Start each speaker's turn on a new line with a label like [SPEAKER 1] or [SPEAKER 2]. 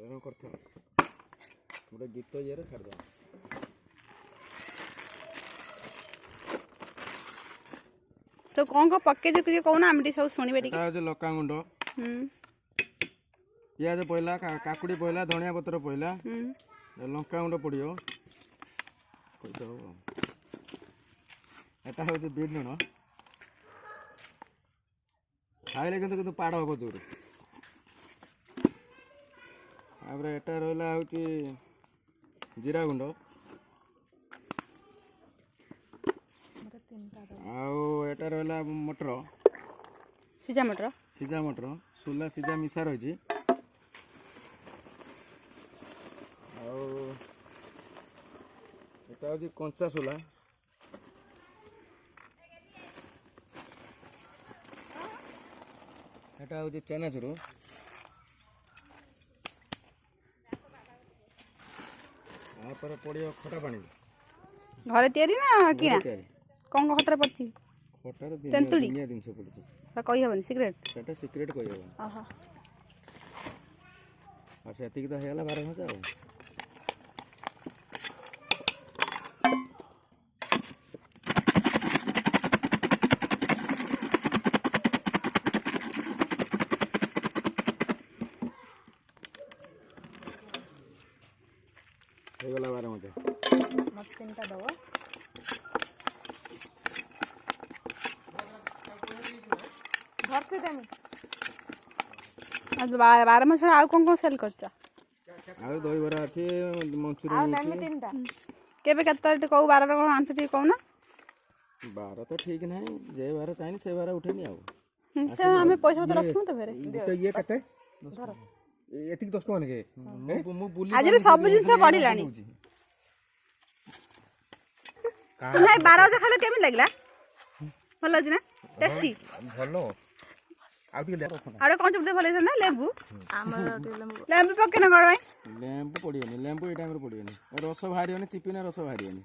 [SPEAKER 1] गोटे गीत ये छाड़ दे
[SPEAKER 2] तो कौन पके कौन आम सब शुणे
[SPEAKER 1] लका गुंड पिज पड़ा काकुड़ी पड़ा धनिया पत्र पड़ा लंका गुंड पड़ो एटा हूँ बीट लुण खाइले कि पाड़ हम जोर एटा रहा हूँ जीरा गुंड आटा रहा मटर
[SPEAKER 2] सीझा मटर
[SPEAKER 1] सोला सीझा मिशा रही एटा हूँ कंचा सोला एटा हूँ चेनाचूर पर पड़ो खटा पानी
[SPEAKER 2] घरे तैयारी ना किना कौन खटर पड़ती
[SPEAKER 1] खटार
[SPEAKER 2] तेंतुड़ी
[SPEAKER 1] जिनस पड़े
[SPEAKER 2] कही हेनी सिक्रेट
[SPEAKER 1] सेटा सिक्रेट कही से तो है 12 मजा गला 12 मजा
[SPEAKER 2] मत चिंता दो भरते देमी आज 12 मास आ कौन सेल करछ
[SPEAKER 1] आ दही बरा अछि मंचूरियन अछि
[SPEAKER 2] तीनटा केबे कत को 12 कोन आंस ठीक कहू ना
[SPEAKER 1] 12 तो ठीक नहीं जे 12 चाहिए से 12 उठेनी आ
[SPEAKER 2] से हमें पैसा तो रखनु तो फेरे
[SPEAKER 1] तो ये कते धर एतिक 10 टका ने मु बुली
[SPEAKER 2] आज सब जिंस बढ़ी लानी नहीं 12 बजे खाले केमी लागला भल अछि ना टेस्टी
[SPEAKER 1] भलो आउटी ले
[SPEAKER 2] अरे कौन चुपते भले ना लेंबू लेंबू पके ना गड़ भाई
[SPEAKER 1] लेंबू पड़ियोनी लेंबू ए टाइम रे पड़ियोनी रस बाहरियोनी चिपिना रस बाहरियोनी